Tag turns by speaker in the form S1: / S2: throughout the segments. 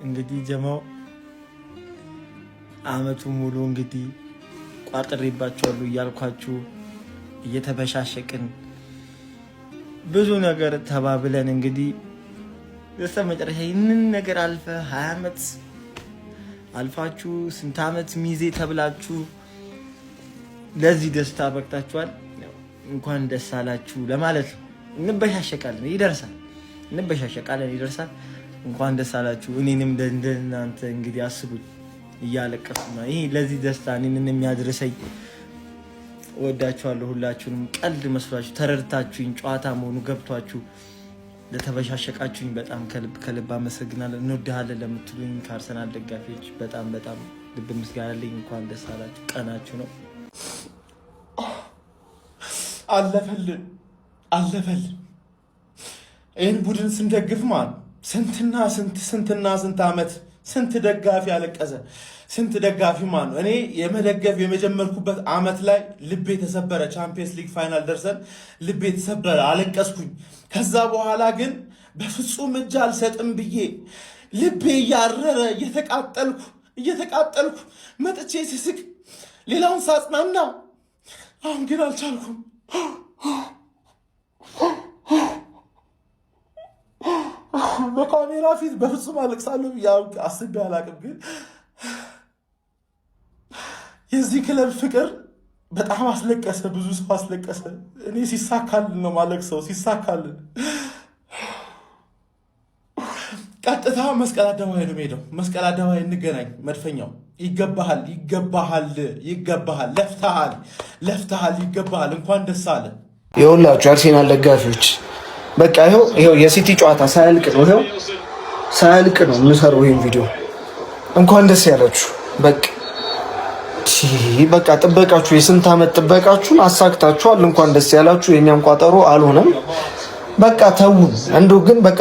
S1: እንግዲህ ጀማው አመቱ ሙሉ እንግዲህ ቋጥሬባችኋለሁ እያልኳችሁ እየተበሻሸቅን ብዙ ነገር ተባብለን እንግዲህ በስተመጨረሻ ይህንን ነገር አልፈ 20 አመት አልፋችሁ ስንት አመት ሚዜ ተብላችሁ ለዚህ ደስታ በቅታችኋል። እንኳን ደስ አላችሁ ለማለት ነው። እንበሻሸቃለን ይደርሳል። እንኳን ደስ አላችሁ። እኔንም እንደናንተ እንግዲህ አስቡኝ እያለቀስኩ ነው። ይሄ ለዚህ ደስታ እኔን የሚያድርሰኝ ወዳችኋለሁ። ሁላችሁንም ቀልድ መስሏችሁ ተረድታችሁኝ ጨዋታ መሆኑ ገብቷችሁ ለተበሻሸቃችሁኝ በጣም ከልብ አመሰግናለሁ። እንወድሃለን ለምትሉኝ ከአርሰናል ደጋፊዎች በጣም ልብ ምስጋና አለኝ። እንኳን ደስ አላችሁ። ቀናችሁ ነው።
S2: አለፈልን። ይህን ቡድን ስንደግፍ ማለት ስንትና ስንት አመት ስንት ደጋፊ አለቀሰ። ስንት ደጋፊ ማለት ነው። እኔ የመደገፍ የመጀመርኩበት አመት ላይ ልቤ ተሰበረ። ቻምፒየንስ ሊግ ፋይናል ደርሰን ልቤ ተሰበረ፣ አለቀስኩኝ። ከዛ በኋላ ግን በፍጹም እጅ አልሰጥም ብዬ ልቤ እያረረ እየተቃጠልኩ መጥቼ ስስቅ ሌላውን ሳጽናና፣ አሁን ግን አልቻልኩም። በካሜራ ፊት በፍጹም አለቅሳለሁ አስቤ አላቅም። ግን የዚህ ክለብ ፍቅር በጣም አስለቀሰ፣ ብዙ ሰው አስለቀሰ። እኔ ሲሳካልን ነው ማለቅሰው። ሲሳካልን ቀጥታ መስቀል አደባባይ ነው የምሄደው። መስቀል አደባባይ እንገናኝ። መድፈኛው ይገባሃል፣ ለፍተሃል፣ ይገባሃል። እንኳን ደስ አለ።
S3: የሁላችሁ አርሴናል ደጋፊዎች በቃ ይሄው የሲቲ ጨዋታ ሳያልቅ ነው የምሰራው ይሄን ቪዲዮ። እንኳን ደስ ያላችሁ። በቃ ጥበቃችሁ የስንት ዓመት ጥበቃችሁን አሳክታችኋል። እንኳን ደስ ያላችሁ። የኛም ቋጠሮ አልሆነም። በቃ ተውን፣ እንደው ግን በቃ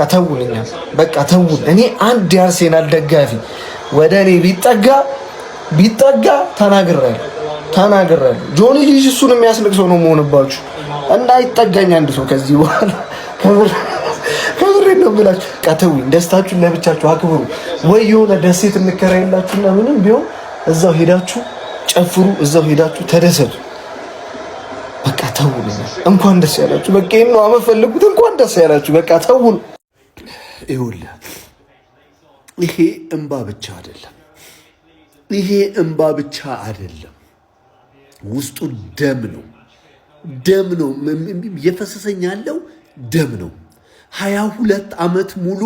S3: ተውን። እኔ አንድ የአርሴናል ደጋፊ ወደ እኔ ቢጠጋ ተናግሬያለሁ። ጆኒ ልጅ እሱን የሚያስልቅ ሰው ነው መሆንባችሁ። እንዳይጠጋኝ አንድ ሰው ከዚህ በኋላ ከብሬ ነው ብላችሁ ቀተውኝ። ደስታችሁን ለብቻችሁ አክብሩ። ወይ የሆነ ደሴት እንከራይላችሁና ምንም ቢሆን እዛው ሄዳችሁ ጨፍሩ፣ እዛው ሄዳችሁ ተደሰቱ። በቃ ተውሉ። እንኳን ደስ ያላችሁ። በቃ ይሄን ነው አመፈልጉት። እንኳን ደስ ያላችሁ። በቃ ተውሉ።
S4: ይኸውልህ ይሄ እንባ ብቻ አይደለም። ውስጡ ደም ነው የፈሰሰኝ ያለው ደም ነው። 22 ዓመት ሙሉ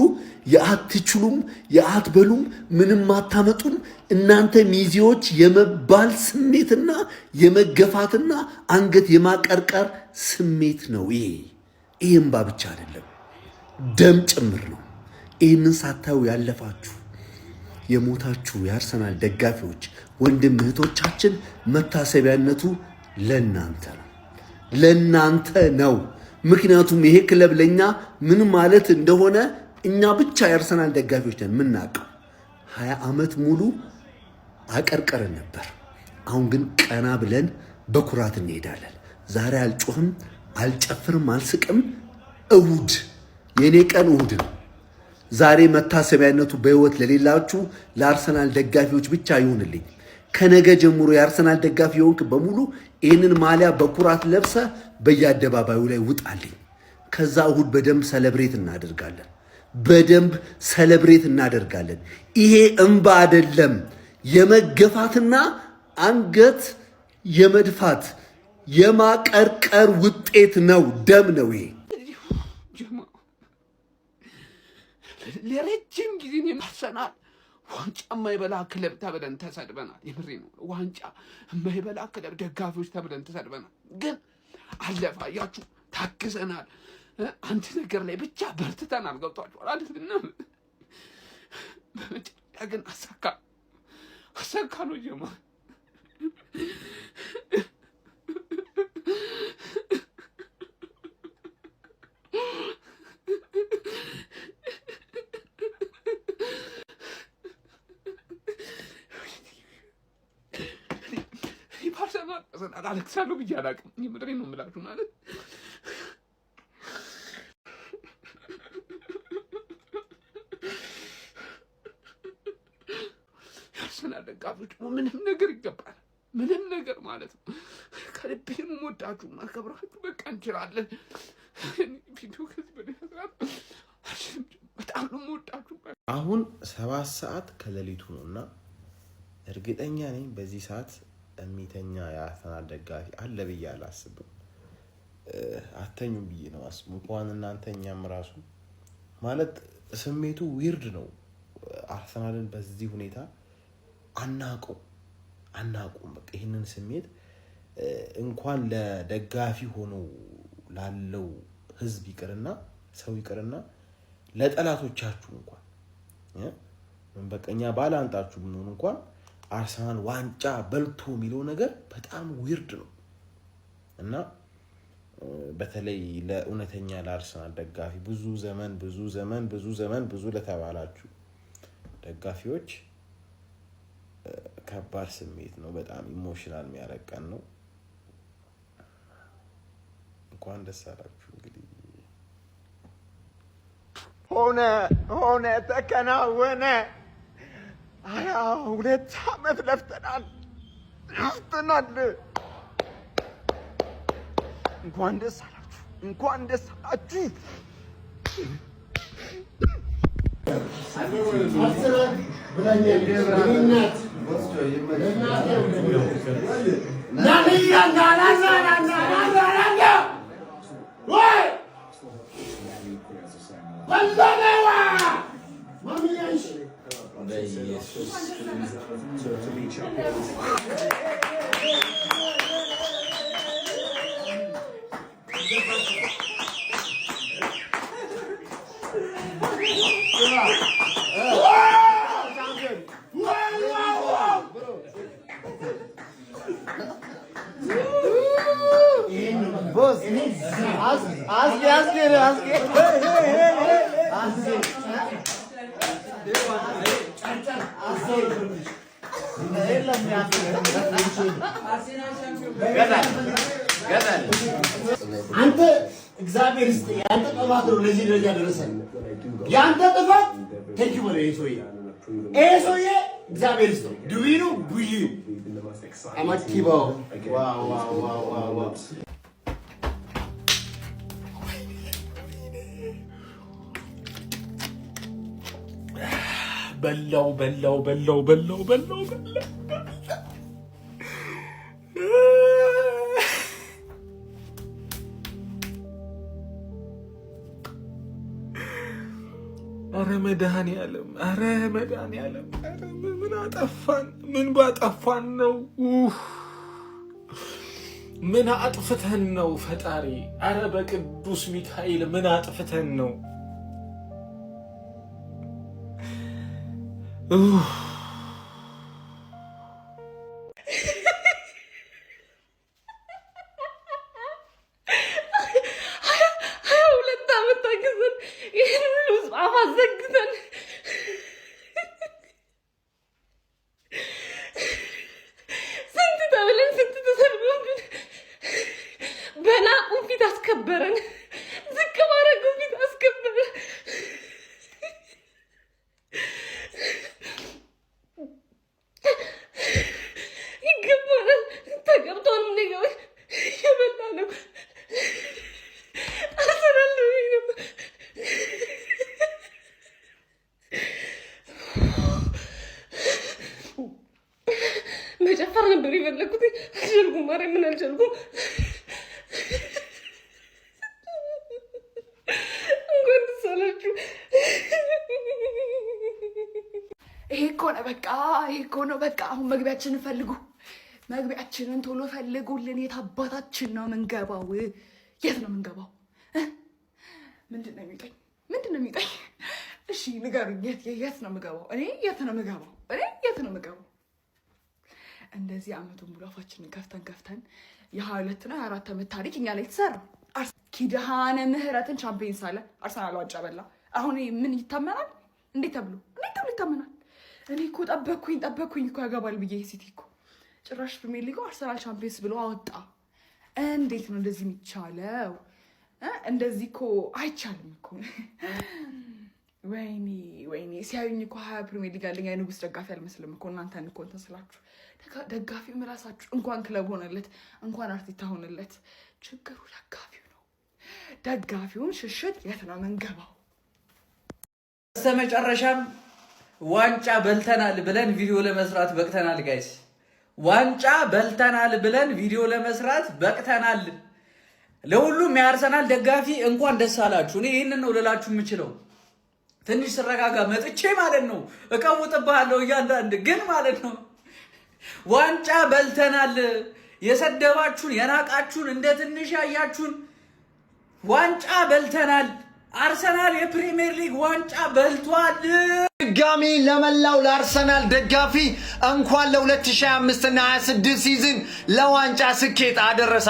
S4: የአትችሉም የአትበሉም ምንም አታመጡም እናንተ ሚዜዎች የመባል ስሜትና የመገፋትና አንገት የማቀርቀር ስሜት ነው። ይሄ እንባ ብቻ አይደለም፣ ደም ጭምር ነው። ይህንን ሳታዩ ያለፋችሁ የሞታችሁ የአርሰናል ደጋፊዎች ወንድም እህቶቻችን መታሰቢያነቱ ለናንተ ነው። ምክንያቱም ይሄ ክለብ ለኛ ምን ማለት እንደሆነ እኛ ብቻ የአርሰናል ደጋፊዎች ነን የምናውቀው። 20 ዓመት ሙሉ አቀርቀረን ነበር። አሁን ግን ቀና ብለን በኩራት እንሄዳለን። ዛሬ አልጮህም፣ አልጨፍርም፣ አልስቅም። እሁድ የኔ ቀን እሁድ ነው። ዛሬ መታሰቢያነቱ በህይወት ለሌላችሁ ለአርሰናል ደጋፊዎች ብቻ ይሁንልኝ። ከነገ ጀምሮ የአርሰናል ደጋፊ የሆንክ በሙሉ ይህንን ማሊያ በኩራት ለብሰ በየአደባባዩ ላይ ውጣልኝ። ከዛ እሁድ በደንብ ሰለብሬት እናደርጋለን። ይሄ እንባ አይደለም፣ የመገፋትና አንገት የመድፋት የማቀርቀር ውጤት ነው። ደም ነው ይሄ።
S5: ለረጅም ጊዜ አርሰናል ዋንጫ የማይበላ ክለብ ተብለን ተሰድበናል። የምሬ ነው። ዋንጫ የማይበላ ክለብ ደጋፊዎች ተብለን ተሰድበናል። ግን አለፈ። አያችሁ፣ ታግሰናል። አንድ ነገር ላይ ብቻ በርትተናል። ገብቷችኋል አይደል? በመጨረሻ ግን አሳካ ነው ጀማ። አለቅሳለሁ ብዬ አላውቅም። የምሬ ነው የምላችሁ ማለት የአርሰናል ደጋፊዎች ደግሞ ምንም ነገር ይገባል፣ ምንም ነገር ማለት ነው። ከልቤ ነው የምወዳችሁ ማከብራችሁ። በቃ እንችላለን። ቪዲዮ ከዚህ በላይ በጣም ነው የምወዳችሁ።
S2: አሁን 7 ሰዓት ከሌሊቱ ነውና እርግጠኛ ነኝ በዚህ ሰዓት የሚተኛ የአርሰናል ደጋፊ አለ ብዬ አላስብም። አተኙም ብዬ ነው አስቡ። እንኳን እናንተኛም ራሱ ማለት ስሜቱ ዊርድ ነው። አርሰናልን በዚህ ሁኔታ አናቁም። በቃ ይህንን ስሜት እንኳን ለደጋፊ ሆኖ ላለው ህዝብ ይቅርና ሰው ይቅርና ለጠላቶቻችሁ እንኳን በቀኛ ባላንጣችሁ ብንሆን እንኳን አርሰናል ዋንጫ በልቶ የሚለው ነገር በጣም ዊርድ ነው እና በተለይ ለእውነተኛ ለአርሰናል ደጋፊ ብዙ ለተባላችሁ ደጋፊዎች ከባድ ስሜት ነው። በጣም ኢሞሽናል የሚያረቀን ነው። እንኳን ደስ አላችሁ። እንግዲህ
S6: ሆነ ተከናወነ። 22 ዓመት ለፍተናል። እንኳን ደስ አላችሁ።
S3: አንተ እግዚአብሔር ይስጥ። ያንተ ጥፋት ነው ለዚህ ደረጃ ደረሰን። ያንተ ጥፋት ተንኪ ወደ ኤሶዬ እግዚአብሔር ይስጥ። ዱዊኑ ቡይ አማቲቦ ዋው
S2: በላው አረ መድኃኒዓለም ምን አጠፋን? ምን ባጠፋን ነው? ምን አጥፍተን ነው ፈጣሪ? አረ በቅዱስ ሚካኤል ምን አጥፍተን ነው?
S7: አስከበረን። ዝቅ ባረገው ፊት አስከበረን። ይገባናል። ተገብቶንም ነገ የበላ ነው። አሰራለሁ ነው መጨፈር ነበር የፈለኩት። አልቻልኩም። ማርያም ምን አልቻልኩም። ይሄ እኮ ነው በቃ። አሁን መግቢያችንን ፈልጉ። መግቢያችንን ቶሎ ፈልጉልን። የት አባታችን ነው የምንገባው? የት ነው የምንገባው? ምንድን ነው የሚጠኝ? እሺ ንገሩኝ። የት ነው የምገባው? እኔ የት ነው የምገባው? እንደዚህ አመቱን ሙሉ አፋችንን ከፍተን የ22 ነው 24 ዓመት ታሪክ እኛ ላይ ተሰራ። ኪዳነ ምህረትን ቻምፒየንስ አለ። አርሰናል ዋንጫ በላ። አሁን ምን ይታመናል? እንዴት ተብሎ ይታመናል? እኔ እኮ ጠበቅኩኝ እኮ ያገባል ብዬ ሲቲ እኮ ጭራሽ ፕሪሚየር ሊግ አርሰናል ቻምፒየንስ ብሎ አወጣ። እንዴት ነው እንደዚህ የሚቻለው? እንደዚህ እኮ አይቻልም እኮ። ወይኔ ሲያዩኝ እኮ 20 ፕሪሚየር ሊግ አለኝ የንጉስ ደጋፊ አልመስልም እኮ እናንተን እኮ እንትን ስላችሁ ደጋፊው ራሳችሁ እንኳን ክለብ ሆነለት እንኳን አርቲታ ሆነለት ችግሩ ደጋፊው ነው። ደጋፊውን ሽሽት የት ነው መንገባው?
S8: በስተመጨረሻም ዋንጫ በልተናል ብለን ቪዲዮ ለመስራት በቅተናል ጋይስ። ዋንጫ በልተናል ብለን ቪዲዮ ለመስራት በቅተናል። ለሁሉም የአርሰናል ደጋፊ እንኳን ደስ አላችሁ። እኔ ይህንን ነው ልላችሁ የምችለው። ትንሽ ስረጋጋ መጥቼ ማለት ነው እቀውጥብሃለሁ እያንዳንድ ግን ማለት ነው ዋንጫ በልተናል። የሰደባችሁን የናቃችሁን እንደ ትንሽ ያያችሁን ዋንጫ በልተናል። አርሰናል የፕሪሚየር ሊግ ዋንጫ በልቷል።
S6: ድጋሚ ለመላው ለአርሰናል ደጋፊ እንኳን ለ2025 እና 26 ሲዝን ለዋንጫ ስኬት አደረሰ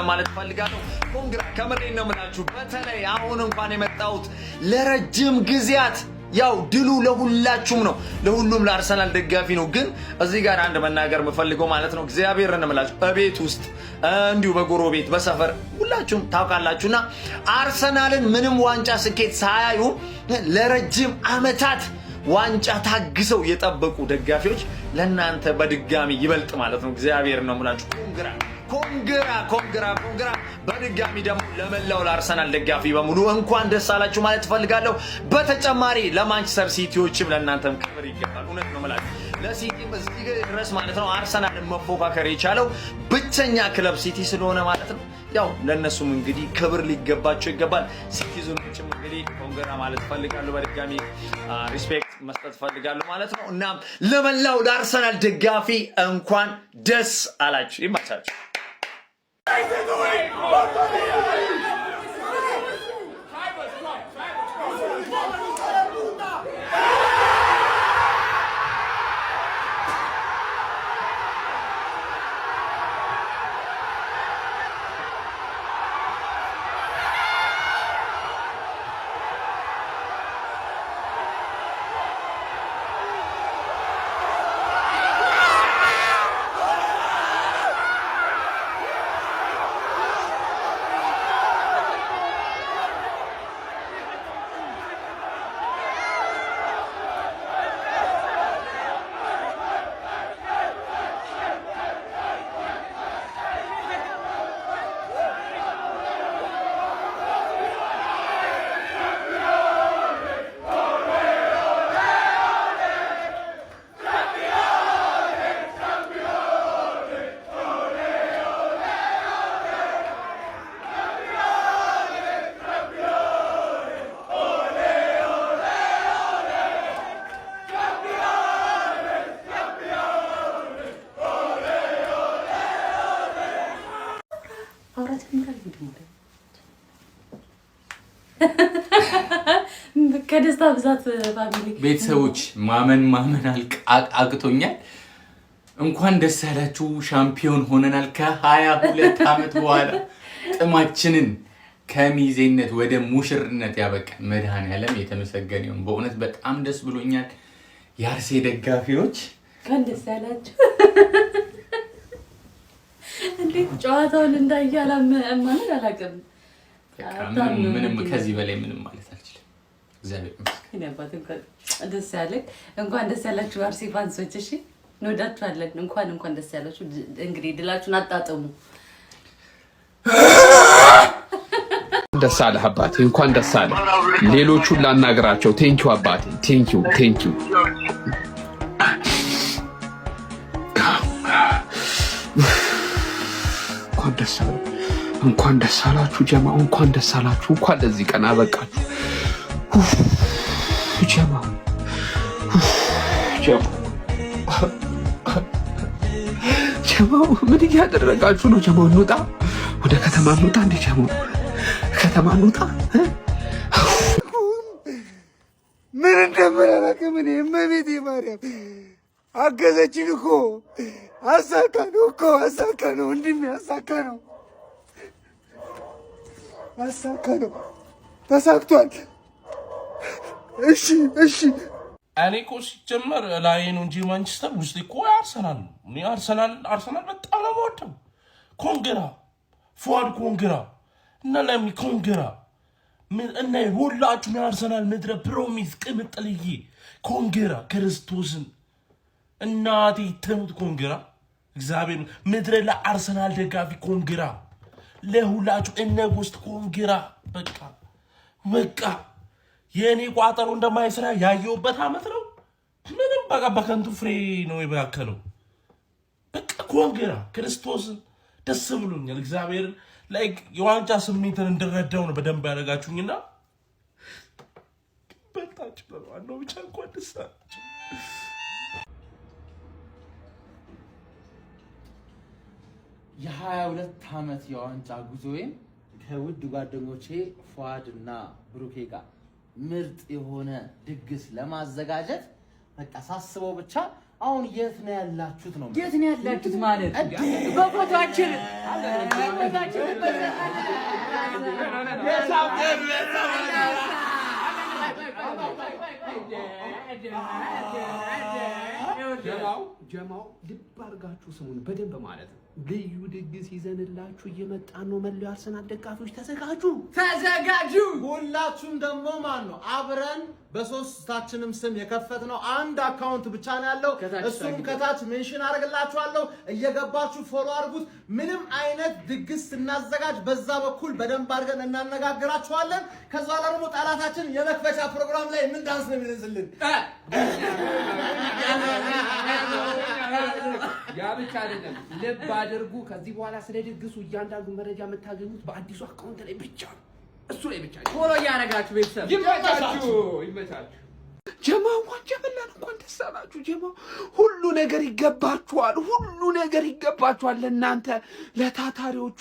S6: ማለት ፈልጋለሁ። ኮንግራ ከመሬት ነው የምላችሁ። በተለይ አሁን እንኳን የመጣሁት ለረጅም ጊዜያት ያው ድሉ ለሁላችሁም ነው፣ ለሁሉም ለአርሰናል ደጋፊ ነው። ግን እዚህ ጋር አንድ መናገር የምፈልገው ማለት ነው እግዚአብሔርን እምላችሁ በቤት ውስጥ እንዲሁ በጎረቤት በሰፈር ሁላችሁም ታውቃላችሁና አርሰናልን ምንም ዋንጫ ስኬት ሳያዩ ለረጅም ዓመታት ዋንጫ ታግሰው የጠበቁ ደጋፊዎች ለናንተ በድጋሚ ይበልጥ ማለት ነው እግዚአብሔርን ነው የምላችሁ። ኮንግራ በድጋሚ ደግሞ ለመላው ለአርሰናል ደጋፊ በሙሉ እንኳን ደስ አላችሁ ማለት ፈልጋለሁ። በተጨማሪ ለማንቸስተር ሲቲዎችም ለእናንተም ክብር ይገባል። እውነት ነው ማለት ለሲቲም እዚህ ድረስ ማለት ነው አርሰናልን መፎካከር የቻለው ብቸኛ ክለብ ሲቲ ስለሆነ ማለት ነው ያው ለነሱም እንግዲህ ክብር ሊገባቸው ይገባል። ሲቲዝኖችም እንግዲህ ኮንግራ ማለት ፈልጋለሁ። በድጋሚ ሪስፔክት መስጠት ፈልጋለሁ ማለት ነው። እና ለመላው ለአርሰናል ደጋፊ እንኳን ደስ አላችሁ። ይማቻችሁ።
S9: ከደስታ ብዛት ፋሚሊ
S10: ቤተሰቦች ማመን አቅቶኛል። እንኳን ደስ ያላችሁ ሻምፒዮን ሆነናል። ከ22 ዓመት በኋላ ጥማችንን ከሚዜነት ወደ ሙሽርነት ያበቃን መድኃኔዓለም የተመሰገነ ይሁን። በእውነት በጣም ደስ ብሎኛል። የአርሴ ደጋፊዎች
S9: እንኳን ደስ ያላችሁ። እንዴት ጨዋታውን እንዳያላም ማለት አላውቅም።
S10: ምንም ከዚህ በላይ ምንም ማለት አልችልም። እግዚአብሔር ይመስገን።
S9: እንኳን ደስ ያለህ። እንኳን ደስ ያላችሁ አርሴ ፋንሶች። እሺ እንወዳችኋለን። እንኳን ደስ ያላችሁ። እንግዲህ ድላችሁን አጣጥሙ።
S5: ደስ አለህ አባቴ፣ እንኳን ደስ አለህ። ሌሎቹን ላናግራቸው። ቴንኪው አባቴ፣ ቴንኪው። እንኳን ደስ አላችሁ ጀማው፣ እንኳን ደስ አላችሁ። እንኳን ለዚህ ቀን አበቃችሁ ጀማው። ምን እያደረጋችሁ ነው ጀማው? እንውጣ፣ ወደ ከተማ እንውጣ። እንዴ ጀማው ከተማ እንውጣ።
S6: ምን እንደምናረቅም እኔ እመቤቴ ማርያም አገዘችን እኮ። አሳካ ነው ወንድሜ፣ አሳካ ነው ተሳክቷል። እሺ
S2: እኔ እኮ ሲጀመር ላይ ነው እንጂ ማንቸስተር ውስጥ እኮ አርሰናል ነው። እኔ አርሰናል በጣም ነው የምወደው። ኮንግራ ፉአድ ኮንግራ እና ለሚ ኮንግራ
S11: እና ሁላችሁም የአርሰናል ምድረ ፕሮሚስ ቅምጥልዬ ኮንግራ ክርስቶስን እናቴ ትሙት ኮንግራ እግዚአብሔር ምድረ ለአርሰናል ደጋፊ ኮንግራ ለሁላችሁ እነ ውስጥ ኮንግራ በቃ የኔ ቋጠሮ እንደማይሰራ ያየውበት አመት ነው። ምንም በቃ በከንቱ ፍሬ ነው የባከለው። በቃ ኮንግራ ክርስቶስን ደስ ብሎኛል። እግዚአብሔር ላይክ የዋንጫ ስሜትን እንድረዳው ነው በደንብ ያደረጋችሁኝና በታች ነው ብቻ እንኳን ደስ አላችሁ።
S1: የ22 ዓመት የዋንጫ ጉዞዬን ከውድ ጓደኞቼ ፏድና ብሩኬ ጋር ምርጥ የሆነ ድግስ ለማዘጋጀት በቃ ሳስበው ብቻ አሁን የት ነው ያላችሁት ነው?
S8: የት ነው ያላችሁት ማለት በፎቶአችን
S5: ጀማው ልብ አድርጋችሁ ስሙን በደንብ ማለት ነው። ልዩ ድግስ ይዘንላችሁ እየመጣን ነው። መላው አርሰናል ደጋፊዎች ተዘጋጁ።
S2: ሁላችሁም ደግሞ ማን ነው አብረን በሶስታችንም ስም የከፈትነው አንድ አካውንት ብቻ ነው ያለው። እሱም ከታች ሜንሽን አደርግላችኋለሁ። እየገባችሁ ፎሎ አድርጉት። ምንም አይነት ድግስ ስናዘጋጅ በዛ በኩል በደንብ አድርገን እናነጋግራችኋለን። ከዛ በኋላ ደግሞ ጠላታችን የመክፈቻ ፕሮግራም ላይ ምን ዳንስ ነው የሚነዝልን።
S5: ያ ብቻ አይደለም፣ ልብ አድርጉ። ከዚህ በኋላ ስለ ድግሱ እያንዳንዱ መረጃ የምታገኙት በአዲሱ አካውንት ላይ ብቻ ነው። እሱ ላይ ብቻ
S8: ፎሎ እያደረጋችሁ ቤተሰብ
S5: ይመቻችሁ። ጀማው ዋንጫ በላን። እንኳን ደስ አላችሁ ጀማው። ሁሉ ነገር ይገባችኋል፣ ሁሉ ነገር ይገባችኋል። ለእናንተ ለታታሪዎቹ፣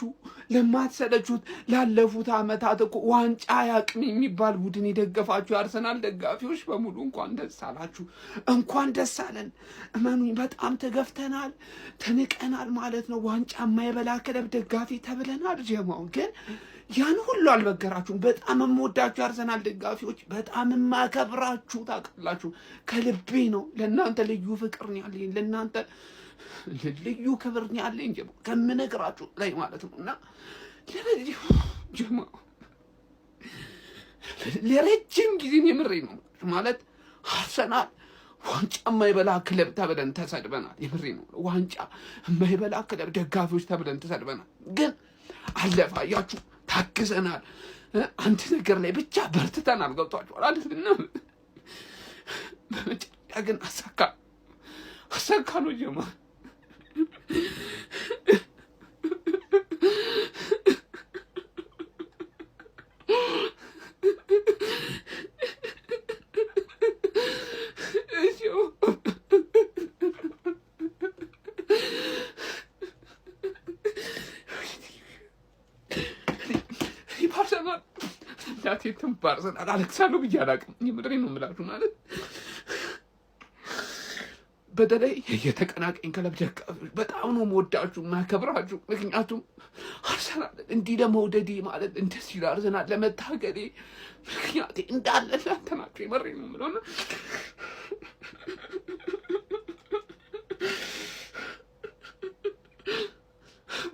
S5: ለማትሰለቹት ላለፉት አመታት እኮ ዋንጫ ያቅም የሚባል ቡድን የደገፋችሁ የአርሰናል ደጋፊዎች በሙሉ እንኳን ደስ አላችሁ፣ እንኳን ደስ አለን። እመኑኝ በጣም ተገፍተናል፣ ተንቀናል ማለት ነው። ዋንጫ የማይበላ ክለብ ደጋፊ ተብለናል። ጀማው ግን ያን ሁሉ አልበገራችሁም። በጣም የምወዳችሁ የአርሰናል ደጋፊዎች፣ በጣም የማከብራችሁ ታውቃላችሁ። ከልቤ ነው። ለእናንተ ልዩ ፍቅር ነው ያለኝ፣ ለእናንተ ልዩ ክብር ነው ያለኝ ጀማው ከምነግራችሁ ላይ ማለት ነው። እና ጀማው ለረጅም ጊዜ የምሬ ነው ማለት አርሰናል ዋንጫ የማይበላ ክለብ ተብለን ተሰድበናል። የምሬ ነው። ዋንጫ የማይበላ ክለብ ደጋፊዎች ተብለን ተሰድበናል። ግን አለፈ። አያችሁ፣ ታግዘናል። አንድ ነገር ላይ ብቻ በርትተናል። ገብቷችኋል አይደል? በመጨረሻ ግን አሳካ ነው ጀማ። እናቴትም በአርሰናል አለቅሳለሁ ብዬ አላውቅም። የምድሬን ነው የምላችሁ ማለት በተለይ የተቀናቃኝ ክለብ ደጋፊዎች በጣም ነው የምወዳችሁ ማከብራችሁ። ምክንያቱም አርሰናል እንዲህ ለመውደዴ ማለት እንደዚህ ለአርሰናል ለመታገሌ ምክንያቴ እንዳለ እናንተ ናችሁ። የምሬን ነው የምለው።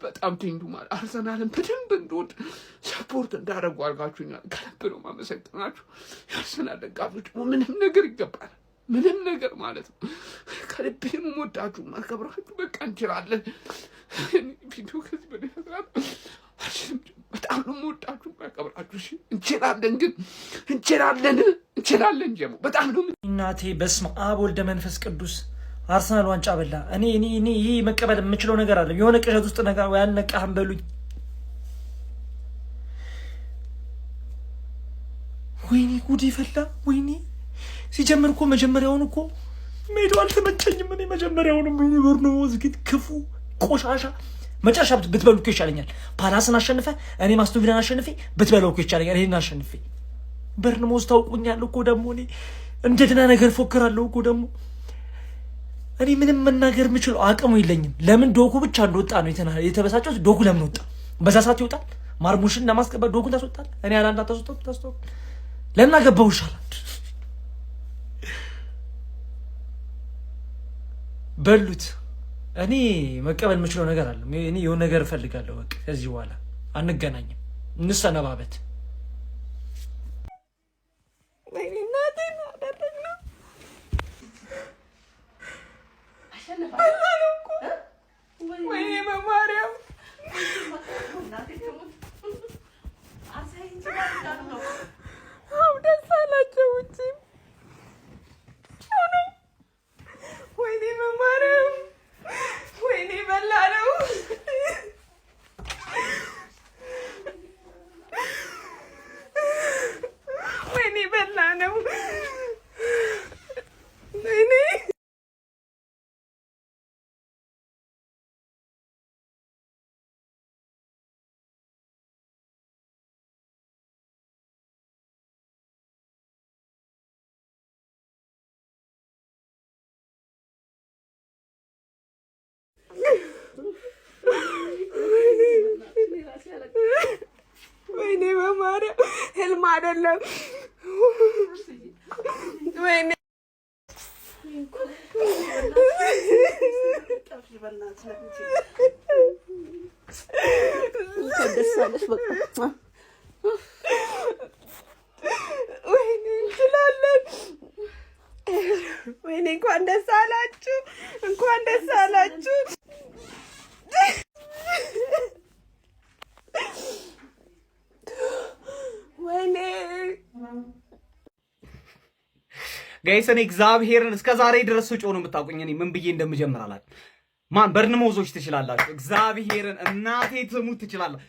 S5: በጣም ትንዱ ማለት አርሰናልን በደንብ እንድወድ ሰፖርት እንዳደረጉ አድርጋችሁኛል። ከልብ ነው ማመሰግናችሁ። የአርሰናል ደጋፊዎች ደግሞ ምንም ነገር ይገባል፣ ምንም ነገር ማለት ነው። ከልቤ ነው የምወዳችሁ ማከብራችሁ። በቃ እንችላለን። ቪዲዮ ከዚህ በላይ መስራት አልችልም። በጣም ነው የምወዳችሁ ማከብራችሁ። እንችላለን፣ ግን እንችላለን ጀሞ በጣም ነው።
S1: እናቴ በስመ አብ ወልደ መንፈስ ቅዱስ አርሰናል ዋንጫ በላ። እኔ ይሄ መቀበል የምችለው ነገር አለ። የሆነ ቅዠት ውስጥ ነገር ያልነቃህም በሉኝ። ወይኔ ጉድ ይፈላ። ወይኔ ሲጀምር እኮ መጀመሪያውን እኮ ሜዳው አልተመቸኝም። እኔ መጀመሪያውንም ቦርኖዝ ግን ክፉ ቆሻሻ መጨረሻ ብትበሉ እኮ ይሻለኛል። ፓላስን አሸንፈ እኔ አስቶን ቪላን አሸንፌ ብትበላው እኮ ይሻለኛል። ይሄን አሸንፌ በርንሞዝ ታውቁኛል እኮ ደግሞ እኔ እንደገና ነገር ፎክራለሁ እኮ ደግሞ እኔ ምንም መናገር የምችለው አቅሙ የለኝም። ለምን ዶኩ ብቻ እንደወጣ ነው የተበሳጨው። ዶኩ ለምን ወጣ? በዛ ሰዓት ይወጣል። ማርሙሽን ለማስቀበል ዶኩን ታስወጣል። እኔ አላንዳ ታስወጣው ለምን አገባው ይሻላል። በሉት። እኔ መቀበል የምችለው ነገር አለ። እኔ የሆነ ነገር እፈልጋለሁ። በቃ ከዚህ በኋላ አንገናኝም፣ እንሰነባበት።
S7: ወይኔ በማርያም ህልም አይደለም። ወይኔ ወይኔ እንችላለን። ወይኔ እንኳን ደስ አላችሁ፣ እንኳን ደስ አላችሁ። ወይኔ
S12: ጋይስ እኔ እግዚአብሔርን እስከ ዛሬ ድረስ ስጮ ነው የምታውቁኝ። እኔ ምን ብዬ እንደምጀምር አላውቅም። ማን በርንሞዞች ትችላላችሁ። እግዚአብሔርን እናቴ ትሙት ትችላላችሁ።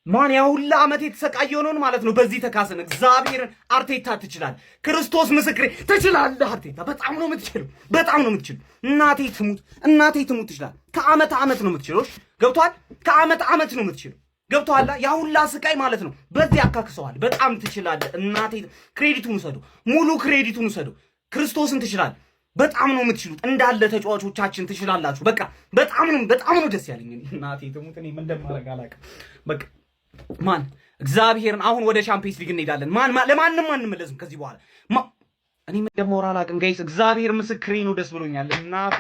S12: ማን ያ ሁላ ዓመት የተሰቃየው ነው ማለት ነው። በዚህ ተካሰን እግዚአብሔርን አርቴታ ትችላል። ክርስቶስ ምስክሬ ትችላለህ። አርቴታ በጣም ነው የምትችለው፣ በጣም ነው የምትችለው። እናቴ ትሙት ትችላል። ከዓመት ዓመት ነው የምትችለው። ገብቷል? ከዓመት ዓመት ነው የምትችለው። ገብቷል? ያ ሁላ ስቃይ ማለት ነው። በዚህ አካክሰዋል። በጣም ትችላለህ። እናቴ ክሬዲቱን ውሰዱ፣ ሙሉ ክሬዲቱን ውሰዱ። ክርስቶስን ትችላለህ። በጣም ነው የምትችሉት። እንዳለ ተጫዋቾቻችን ትችላላችሁ። በቃ በጣም ነው ደስ ያለኝ። እናቴ ትሙት እኔ ምን እንደማደርግ አላውቅም። በቃ ማን እግዚአብሔርን አሁን ወደ ቻምፒየንስ ሊግ እንሄዳለን። ለማንም አንመለስም ከዚህ በኋላ። እኔ ምን እንደማወራ አላውቅም ጋይስ። እግዚአብሔር ምስክሬ ነው። ደስ ብሎኛል እናቴ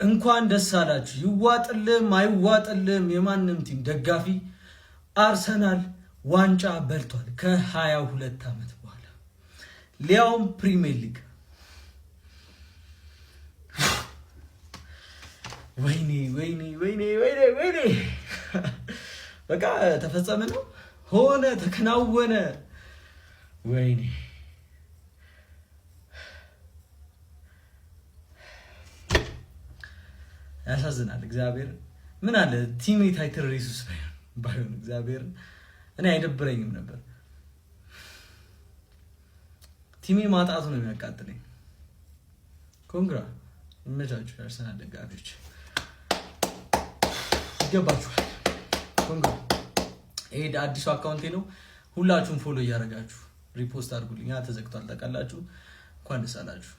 S1: እንኳን ደስ አላችሁ። ይዋጥልም አይዋጥልም የማንም ቲም ደጋፊ አርሰናል ዋንጫ በልቷል ከ22 ዓመት በኋላ ሊያውም ፕሪሚየር ሊግ። ወይኔ በቃ ተፈጸመ ነው ሆነ ተከናወነ። ወይኔ ያሳዝናል። እግዚአብሔር ምን አለ ቲም ታይትል ሬሱስ ባይሆን እግዚአብሔር እኔ አይደብረኝም ነበር። ቲሜ ማጣቱ ነው የሚያቃጥለኝ። ኮንግራ ይመቻችሁ የአርሰናል ደጋፊዎች፣ ይገባችኋል። ኮንግራ ይሄ አዲሱ አካውንቴ ነው። ሁላችሁም ፎሎ እያደረጋችሁ ሪፖስት አድርጉልኝ። ተዘግቷል ታውቃላችሁ። እንኳን ደስ አላችሁ።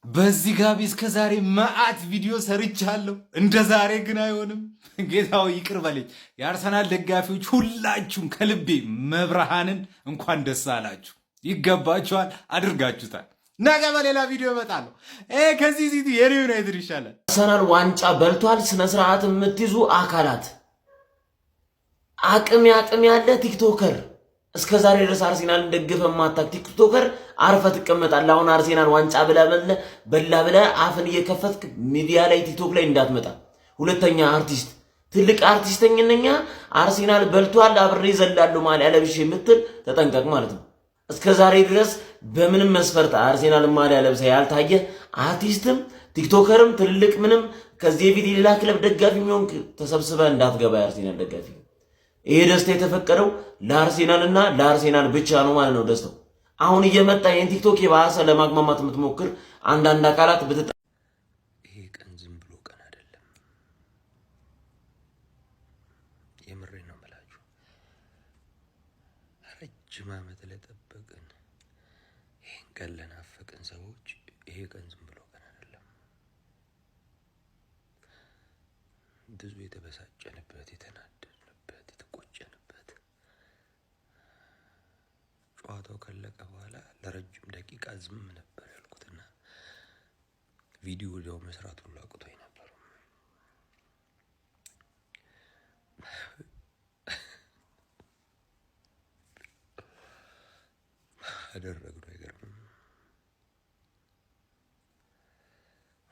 S2: በዚህ ጋቢ እስከ ዛሬ መዓት ቪዲዮ ሰርቻለሁ። እንደ ዛሬ ግን አይሆንም። ጌታው ይቅር በለኝ። የአርሰናል ደጋፊዎች ሁላችሁም ከልቤ መብርሃንን እንኳን ደስ አላችሁ። ይገባችኋል፣ አድርጋችሁታል። ነገ በሌላ ቪዲዮ እመጣለሁ። ከዚህ ሲቲ የኔ ዩናይትድ ይሻላል።
S13: አርሰናል ዋንጫ በልቷል። ስነ ስርዓት የምትይዙ አካላት፣ አቅም ያለ ቲክቶከር እስከ ዛሬ ድረስ አርሴናል እንደግፈ ማታክ ቲክቶከር አርፈ ትቀመጣለህ። አሁን አርሴናል ዋንጫ በላ አፍን እየከፈትክ ሚዲያ ላይ ቲክቶክ ላይ እንዳትመጣ። ሁለተኛ አርቲስት ትልቅ አርቲስተኛነኛ አርሴናል በልቷል አብሬ ዘላለሁ ማለት ያለብሽ የምትል ተጠንቀቅ ማለት ነው። እስከ ዛሬ ድረስ በምንም መስፈርት አርሴናል ማለት ያለብሰ ያልታየ አርቲስትም ቲክቶከርም ትልቅ ምንም ከዚህ በፊት ሌላ ክለብ ደጋፊ የሚሆን ተሰብስበ እንዳትገባ አርሴናል ደጋፊ። ይሄ ደስታ የተፈቀደው ለአርሴናልና ለአርሴናል ብቻ ነው ማለት ነው ደስታው። አሁን እየመጣ ይሄን ቲክቶክ የባሰ ለማግማማት የምትሞክር አንዳንድ አካላት
S14: ይሄ ቀን ዝም ብሎ ቀን አይደለም። የምሬ ነው የምላችሁ። ረጅም ዓመት ለጠበቅን ይሄን ቀን ለናፈቅን ሰዎች ይሄ ቀን ዝም ብሎ ቀን አይደለም። ብዙ የተበሳጨንበት የተናደድንበት የተቆጨንበት ጨዋታው ካለቀ በኋላ ለረጅም ደቂቃ ዝም ነበር ያልኩትና ቪዲዮ ወዲያው መስራት ሁሉ አቅቶኝ ነበር። አደረግነው። አይገርምም?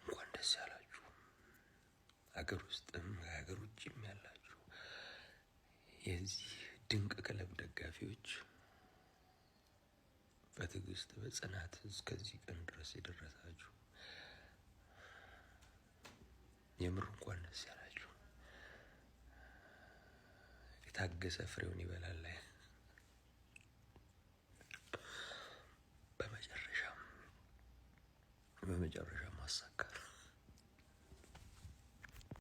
S14: እንኳን ደስ ያላችሁ ሀገር ውስጥም ከሀገር ውጭም ያላችሁ የዚህ ድንቅ ክለብ ደጋፊዎች በትዕግስት በጽናት እስከዚህ ቀን ድረስ የደረሳችሁ የምር እንኳን ደስ ያላችሁ። የታገሰ ፍሬውን ይበላል። በመጨረሻም በመጨረሻ ማሳካ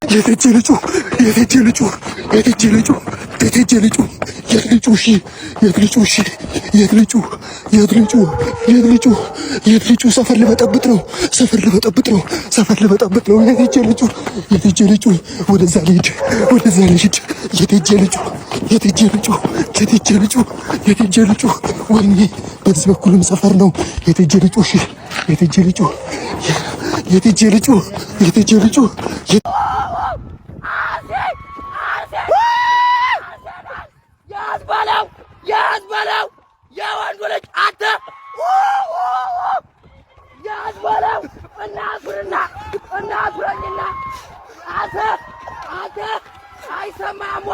S3: የትጄ ልጩ ሰፈር ልበጠብጥ ነው የትጄ ልጩ ወደዛ ልሂድ የትጄ ልጩ ወይኔ በዚህ በኩልም ሰፈር ነው የትጄ ልጩ
S15: ያዝበለው የወንዱ ልጅ አንተ ያዝበለው እናቱርኝና አንተ አይሰማህም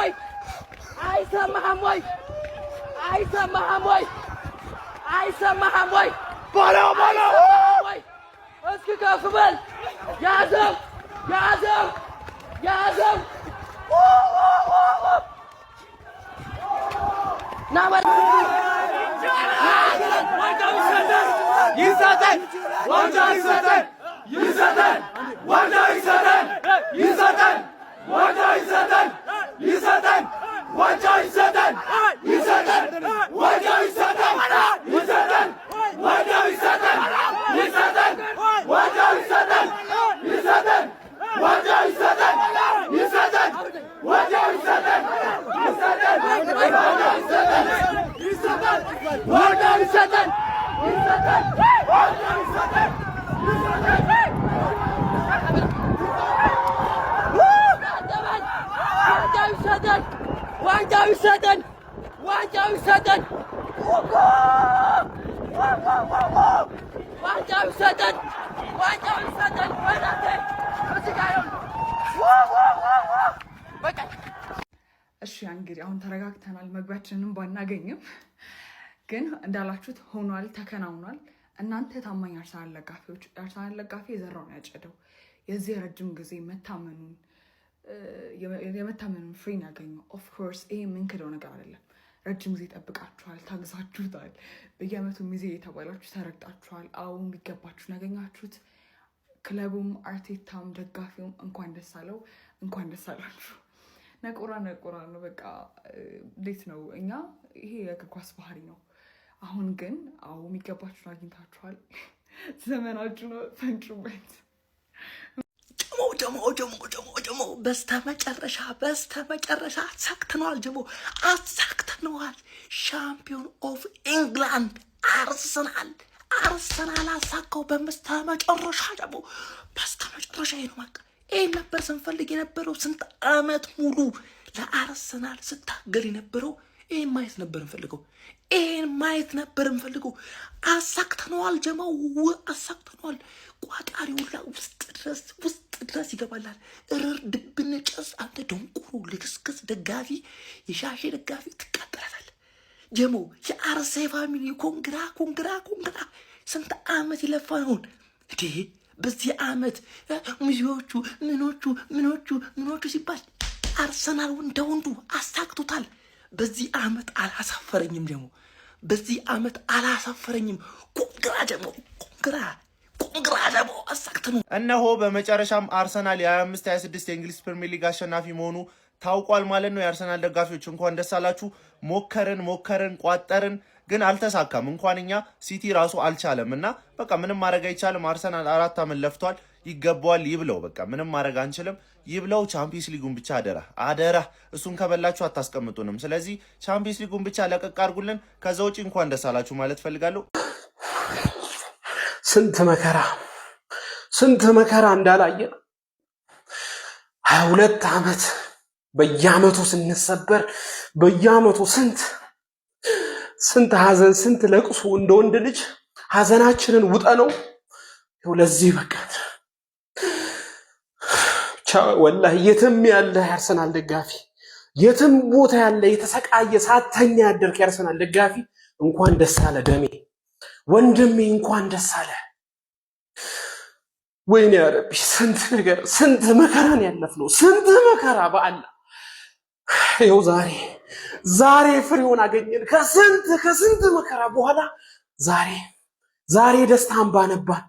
S15: ወይ በለው እስኪ ከፍ በል ያዘው እሺ እንግዲህ አሁን ተረጋግተናል። መግቢያችንንም ባናገኝም ግን እንዳላችሁት ሆኗል፣ ተከናውኗል። እናንተ ታማኝ አርሰናል ደጋፊዎች፣ አርሰናል ደጋፊ የዘራውን ያጨደው የዚህ ረጅም ጊዜ የመታመኑን ፍሬን ያገኘው። ኦፍኮርስ ይሄ የምንክደው ነገር አይደለም። ረጅም ጊዜ ጠብቃችኋል፣ ታግዛችሁታል። በየአመቱ ሚዜ የተባላችሁ ተረግጣችኋል። አዎ የሚገባችሁን ያገኛችሁት። ክለቡም አርቴታም ደጋፊውም እንኳን ደስ አለው፣ እንኳን ደስ አላችሁ። ነቆራ ነው በቃ። እንዴት ነው እኛ ይሄ የእግር ኳስ ባህሪ ነው። አሁን ግን አዎ የሚገባችሁን አግኝታችኋል። ዘመናችሁ ነው፣ ፈንጩበት።
S3: ጀሞ በስተመጨረሻ አሳክተነዋል። ሻምፒዮን ኦፍ ኢንግላንድ አርሰናል አሳካው በስተመጨረሻ። ደግሞ በስተመጨረሻ ይሄ ነው በቃ። ይሄን ነበር ስንፈልግ የነበረው። ስንት አመት ሙሉ ለአርሰናል ስታገል የነበረው ይሄን ማየት ነበር እንፈልገው። አሳክተነዋል ጀማው፣ አሳክተነዋል። ቋጣሪ ሁላ ውስጥ ድረስ ይገባላል። እርር ድብን ጨስ። አንተ ደንቁሩ ልክስክስ ደጋፊ፣ የሻሼ ደጋፊ ትቃጠላታል። ጀሞ የአርሴ ፋሚሊ ኮንግራ። ስንት አመት ይለፋ ነውን እንዴ! በዚህ አመት ሙዚዎቹ ምኖቹ ሲባል አርሰናል እንደ ወንዱ አሳክቶታል። በዚህ አመት አላሳፈረኝም። ኮንግራ ደግሞ አሳክተነው።
S2: እነሆ በመጨረሻም አርሰናል የ25-26 የእንግሊዝ ፕሪሚየር ሊግ አሸናፊ መሆኑ ታውቋል ማለት ነው። የአርሰናል ደጋፊዎች እንኳን ደስ አላችሁ። ሞከርን ቋጠርን፣ ግን አልተሳካም። እንኳን እኛ ሲቲ ራሱ አልቻለም። እና በቃ ምንም ማድረግ አይቻልም። አርሰናል 4 አመት ለፍቷል፣ ይገባዋል። ይብለው፣ በቃ ምንም ማድረግ አንችልም። ይብለው። ቻምፒየንስ ሊጉን ብቻ አደራ፣ እሱን ከበላችሁ አታስቀምጡንም። ስለዚህ ቻምፒየንስ ሊጉን ብቻ ለቀቅ አድርጉልን። ከዛ ውጪ እንኳን ደስ አላችሁ ማለት ፈልጋለሁ።
S12: ስንት መከራ እንዳላየን 22 አመት በየአመቱ ስንሰበር በየአመቱ ስንት ሀዘን፣ ስንት ለቅሶ እንደ ወንድ ልጅ ሀዘናችንን ውጠነው ለዚህ በቃት። ወላሂ የትም ያለ የአርሰናል ደጋፊ፣ የትም ቦታ ያለ የተሰቃየ ሳተኛ ያደርክ የአርሰናል ደጋፊ እንኳን ደስ አለ ደሜ ወንድሜ፣ እንኳን ደስ አለ። ወይኔ ያረቢ ስንት መከራን ያለፍነው፣ ስንት መከራ በአላ ይኸው ዛሬ ፍሬውን አገኘን። ከስንት መከራ በኋላ ዛሬ ደስታ እንባ ነባን።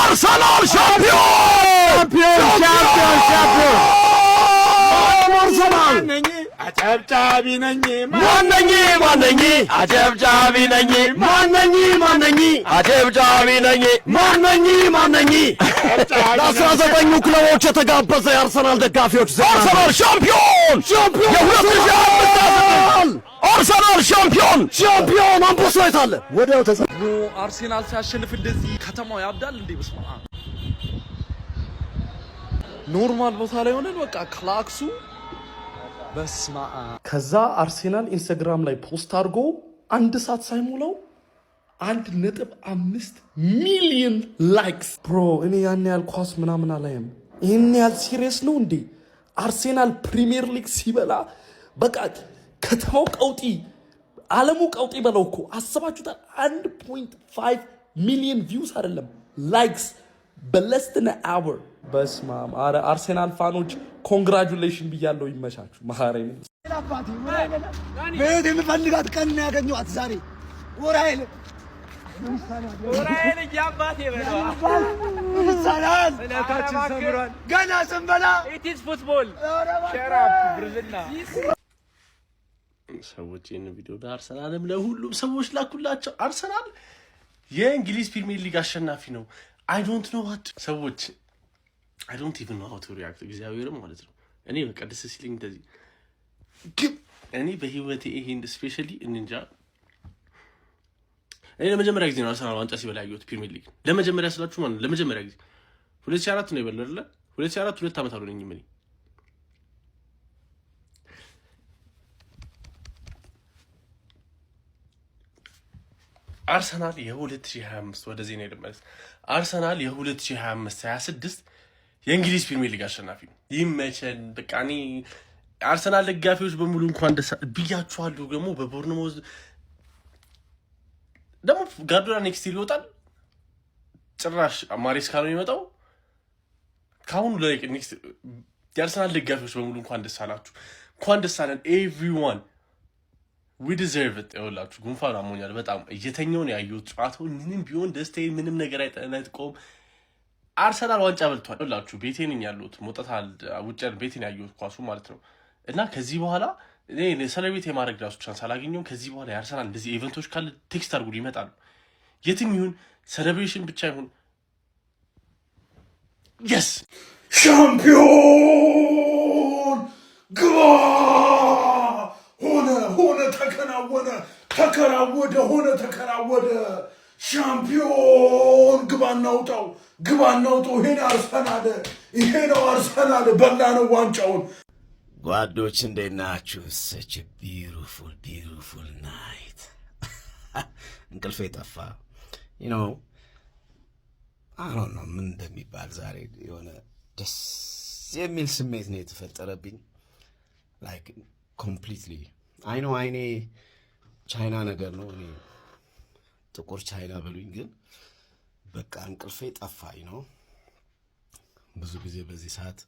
S16: Arsenal champion! Arsenal! አጨብጫቢ ነኝ ማነኝ አጨብጫቢ ነኝ ማነኝ አጨብጫቢ ነኝ ማነኝ ለ19 ክለቦች የተጋበዘ የአርሰናል ደጋፊዎች አርሰናል ሻምፒዮን አርሰናል ሻምፒዮን አንበሳ የታለ ወዲያው ተሰጥቶ
S11: አርሴናል ሲያሸንፍ እንደዚህ ከተማው ያብዳል እንዴ? በስመ አብ ኖርማል ቦታ ላይ ሆነን በቃ ክላክሱ በስመ አብ። ከዛ አርሴናል ኢንስታግራም ላይ ፖስት አድርጎ 1 ሰዓት ሳይሞላው 1.5 ሚሊዮን ላይክስ። ብሮ እኔ ያን ያህል ኳስ ምናምን አላየም። ይህን ያህል ሲሪየስ ነው እንዴ? አርሴናል ፕሪሚየር ሊግ ሲበላ በቃ ከተማው ቀውጢ ዓለሙ ቀውጢ በለው እኮ አስባችሁታል? 1.5 ሚሊዮን ቪውስ አይደለም ላይክስ በለስትን አወር። በስመ አብ። ኧረ አርሴናል ፋኖች ኮንግራጁሌሽን ብያለሁ። ይመቻችሁ። ማሐረኝ
S16: በህይወት የምፈልጋት ቀን ነው ያገኘኋት ዛሬ። ወራይል እያባቴ በላል ስለታችን ሰምሯል። ገና ስንበላ ኢትስ ፉትቦል ሸራፍ ብርዝና
S11: ሰዎች ይህን ቪዲዮ ለአርሰናልም ለሁሉም ሰዎች ላኩላቸው። አርሰናል የእንግሊዝ ፕሪሚየር ሊግ አሸናፊ ነው። አይ ዶንት ኖ ዋት ሰዎች አይ ዶንት ኢቭን ኖ ሃው ቱ ሪአክት። እግዚአብሔርም ማለት ነው እኔ በቃ ደስ ሲለኝ እንደዚህ ግን እኔ በህይወቴ ይሄን ስፔሻሊ እንጃ እኔ ለመጀመሪያ ጊዜ ነው አርሰናል ዋንጫ ሲበላ ያየሁት ፕሪሚየር ሊግ። ለመጀመሪያ ስላችሁ ማለት ለመጀመሪያ ጊዜ 2004 ነው የበላው አይደል? 2004 2 ዓመት አልሆነኝም እኔ አርሰናል የ2025 ወደ ዜና ይደመስ አርሰናል የ2025-26 የእንግሊዝ ፕሪሚየር ሊግ አሸናፊ ነው። ይመቸን በቃ። እኔ አርሰናል ደጋፊዎች በሙሉ እንኳን ደስ ብያችኋለሁ። ደግሞ በቦርንሞዝ ደግሞ ጋርዲዮላ ኔክስት ይወጣል። ጭራሽ ማሬስካ ነው የሚመጣው። ካሁን ላይ ኔክስት የአርሰናል ደጋፊዎች በሙሉ እንኳን ደስ አላችሁ፣ እንኳን ደስ አለን ኤቭሪዋን we deserve it። ይኸውላችሁ ጉንፋን አሞኛል በጣም እየተኛው ነው ያየሁት ጨዋታው። ምንም ቢሆን ደስታዬ ምንም ነገር አይጠነጥቆም። አርሰናል ዋንጫ በልቷል። ይኸውላችሁ ቤቴን ያሉት ሞጣታል ውጭ ቤቴን ያየሁት ኳሱ ማለት ነው። እና ከዚህ በኋላ እኔ ሰለብሬት የማድረግ ራሱ ቻንስ አላገኘሁም። ከዚህ በኋላ የአርሰናል እንደዚህ ኢቨንቶች ካለ ቴክስት አድርጉ ይመጣሉ። የትም ይሁን ሴሌብሬሽን ብቻ ይሁን የስ
S16: ሻምፒዮን ግባ ሆነ ተከናወደ ሻምፒዮን ግባ እናውጣው። ይሄ ነው አርሰናል በላ ነው ዋንጫውን።
S17: ጓዶች እንዴት ናችሁ? such a beautiful night እንቅልፌ ጠፋ። you know I don't know ምን እንደሚባል ዛሬ የሆነ ደስ የሚል ስሜት ነው የተፈጠረብኝ like completely I know አይኔ ቻይና ነገር ነው። እኔ ጥቁር ቻይና በሉኝ፣ ግን በቃ እንቅልፌ ጠፋኝ ነው። ብዙ ጊዜ በዚህ ሰዓት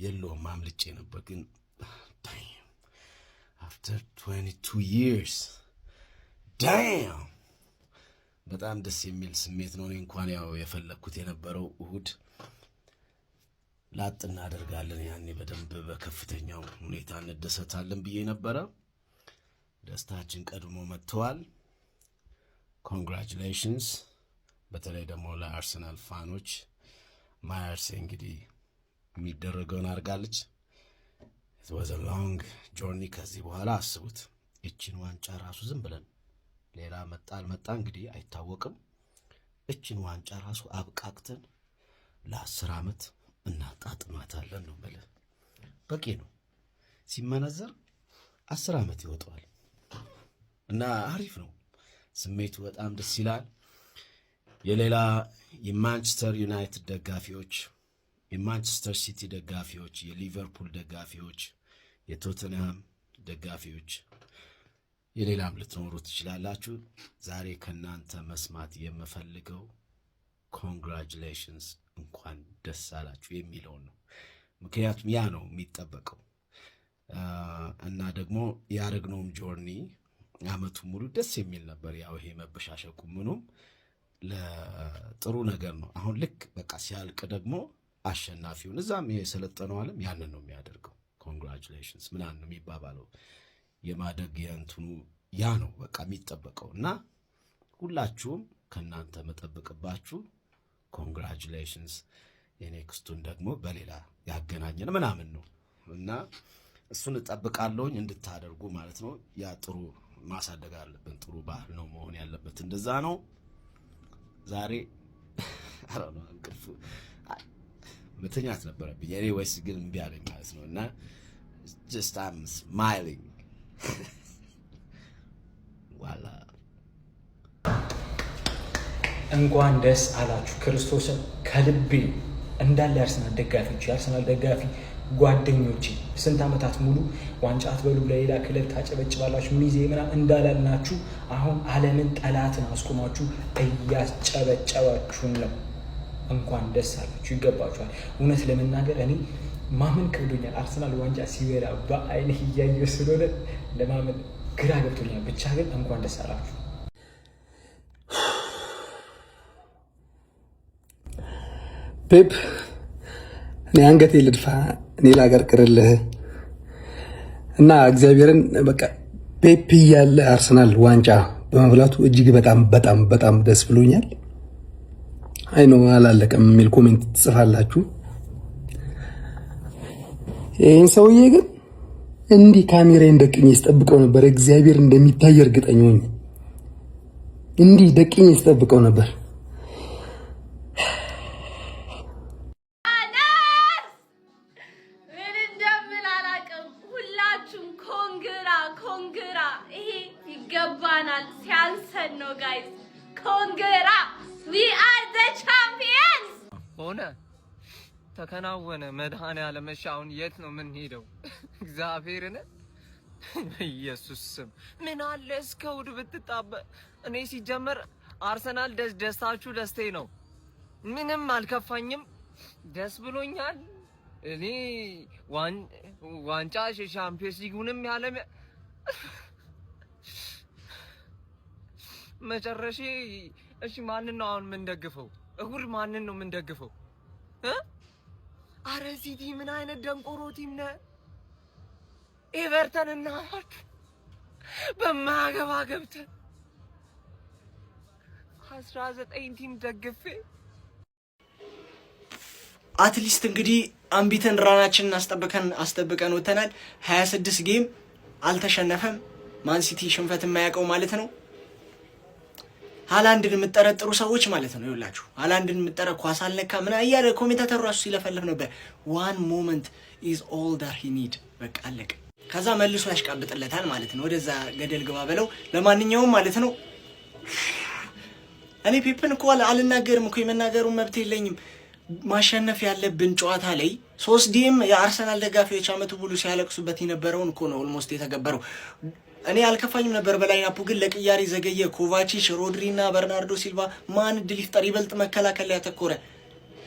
S17: የለውም አምልጬ ነበር፣ ግን after 22 years damn በጣም ደስ የሚል ስሜት ነው። እኔ እንኳን ያው የፈለኩት የነበረው እሁድ ላጥ እናደርጋለን ያኔ በደንብ በከፍተኛው ሁኔታ እንደሰታለን ብዬ ነበረ። ደስታችን ቀድሞ መጥተዋል። ኮንግራቹሌሽንስ። በተለይ ደግሞ ለአርሰናል ፋኖች ማየርስ እንግዲህ የሚደረገውን አድርጋለች። it was a long journey። ከዚህ በኋላ አስቡት እቺን ዋንጫ ራሱ ዝም ብለን ሌላ መጣ አልመጣ እንግዲህ አይታወቅም። እቺን ዋንጫ ራሱ አብቃቅተን ለ10 ዓመት እናጣጥማታለን ነው ማለት በቂ ነው። ሲመነዘር 10 ዓመት ይወጣዋል እና አሪፍ ነው። ስሜቱ በጣም ደስ ይላል። የሌላ የማንቸስተር ዩናይትድ ደጋፊዎች፣ የማንቸስተር ሲቲ ደጋፊዎች፣ የሊቨርፑል ደጋፊዎች፣ የቶተንሃም ደጋፊዎች፣ የሌላም ልትኖሩ ትችላላችሁ። ዛሬ ከናንተ መስማት የምፈልገው ኮንግራቹሌሽንስ እንኳን ደስ አላችሁ የሚለው ነው። ምክንያቱም ያ ነው የሚጠበቀው እና ደግሞ ያደረግነውም ጆርኒ አመቱ ሙሉ ደስ የሚል ነበር። ያው ይሄ መበሻሸቁ ምኑም ለጥሩ ነገር ነው። አሁን ልክ በቃ ሲያልቅ ደግሞ አሸናፊውን እዛም የሰለጠነው ዓለም ያንን ነው የሚያደርገው። ኮንግራቹሌሽንስ ምናምን ነው የሚባባለው። የማደግ የእንትኑ ያ ነው በቃ የሚጠበቀው እና ሁላችሁም ከእናንተ መጠበቅባችሁ ኮንግራቹሌሽንስ። የኔክስቱን ደግሞ በሌላ ያገናኘን ምናምን ነው እና እሱን እጠብቃለሁኝ እንድታደርጉ ማለት ነው። ያ ጥሩ ማሳደግ አለብን። ጥሩ ባህል ነው መሆን ያለበት። እንደዛ ነው። ዛሬ እንቅልፍ መተኛት ነበረብኝ እኔ ወይስ ግን እምቢ አለኝ ማለት ነው እና just I'm smiling ዋላ
S12: እንኳን ደስ አላችሁ። ክርስቶስን ከልቤ እንዳለ የአርሰናል ደጋፊዎች የአርሰናል ደጋፊ ጓደኞቼ ስንት ዓመታት ሙሉ ዋንጫ አትበሉ ለሌላ ክለብ ታጨበጭባላችሁ ሚዜ ምናምን እንዳላልናችሁ አሁን ዓለምን ጠላትን አስቆማችሁ እያጨበጨባችሁ ነው። እንኳን ደስ አላችሁ፣ ይገባችኋል። እውነት ለመናገር እኔ ማመን ከብዶኛል። አርሰናል ዋንጫ ሲበላ በአይኔ እያየሁ ስለሆነ ለማመን ግራ ገብቶኛል። ብቻ ግን እንኳን ደስ አላችሁ።
S3: ፔፕ እኔ አንገቴ ልድፋ፣ እኔ ላቀርቅርልህ እና እግዚአብሔርን በቃ ፔፕ እያለ አርሰናል ዋንጫ በመብላቱ እጅግ በጣም በጣም በጣም ደስ ብሎኛል። አይ ነው አላለቀም የሚል ኮሜንት ትጽፋላችሁ። ይህን ሰውዬ ግን እንዲህ ካሜራዬን ደቅኜ ስጠብቀው ነበር። እግዚአብሔር እንደሚታይ እርግጠኛ ሆኜ እንዲህ ደቅኜ ስጠብቀው ነበር።
S18: ኮንግራ ይሄ ይገባናል። ሲያንሰን ነው ጋይስ። ኮንግራ ዊ አር ዘ ቻምፒየንስ።
S19: ሆነ ተከናወነ። መድኃኔዓለም እሺ፣ አሁን የት ነው የምንሄደው? እግዚአብሔርን በኢየሱስ ስም ምን አለ እስከ እሑድ ብትጣበ። እኔ ሲጀመር አርሰናል ደስታችሁ ደስቴ ነው። ምንም አልከፋኝም፣ ደስ ብሎኛል። እኔ ዋንጫ ሻምፒዮንስ ሊጉንም ያለ መጨረሻ እሺ፣ ማንን ነው አሁን የምንደግፈው? እሑድ ማንን ነው የምንደግፈው? አረ ሲቲ ምን አይነት ደንቆሮ ቲም ነህ? ኤቨርተን እና በማያገባ ገብተን 19 ቲም ደግፌ
S20: አትሊስት እንግዲህ አምቢተን ራናችንን አስጠብቀን ወተናል። 26 ጌም አልተሸነፈም። ማን ሲቲ ሽንፈት የማያውቀው ማለት ነው። ሃላንድን የምትጠረጥሩ ሰዎች ማለት ነው ይኸውላችሁ፣ ሃላንድን የምትጠረጥሩ ኳስ አልነካ ምን እያለ ኮሜንታተሩ ራሱ ሲለፈልፍ ነበር። one moment is all that he need በቃ አለቀ። ከዛ መልሶ ያሽቃብጥለታል ማለት ነው። ወደዛ ገደል ግባ በለው። ለማንኛውም ማለት ነው እኔ ፔፕን እኮ አልናገርም እኮ የመናገሩ መብት የለኝም። ማሸነፍ ያለብን ጨዋታ ላይ 3 ዲም የአርሰናል ደጋፊዎች አመቱ ሙሉ ሲያለቅሱበት የነበረውን እኮ ነው ኦልሞስት የተገበረው። እኔ አልከፋኝም ነበር በላይናፑ፣ ግን ለቅያሪ ዘገየ። ኮቫቺች፣ ሮድሪና በርናርዶ ሲልቫ ማን ድል ይፍጠር? ይበልጥ መከላከል ላይ ያተኮረ።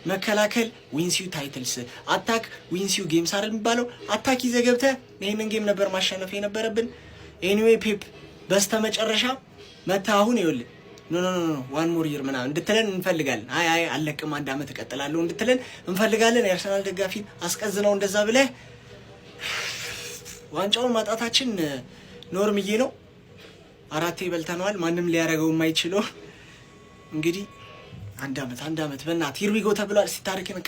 S20: መከላከል ዊንሲው ታይትልስ፣ አታክ ዊንሲው ጌምስ አይደል የሚባለው? አታክ ይዘህ ገብተህ ይሄንን ጌም ነበር ማሸነፍ የነበረብን። ኤኒዌይ ፔፕ በስተመጨረሻ መታ አሁን ይኸውልህ ኖ ዋን ሞር ይር ምናምን እንድትለን እንፈልጋለን። አይ አለቅም 1 አመት እቀጥላለሁ እንድትለን እንፈልጋለን። የአርሰናል ደጋፊ አስቀዝነው እንደዛ ብለህ ዋንጫውን ማጣታችን ኖርምዬ ነው። 4 በልተነዋል። ማንም ሊያረገው የማይችለው እንግዲህ 1 አመት በእናትህ ሂር ዊ ጎ ተብሏል። ሲታሪክን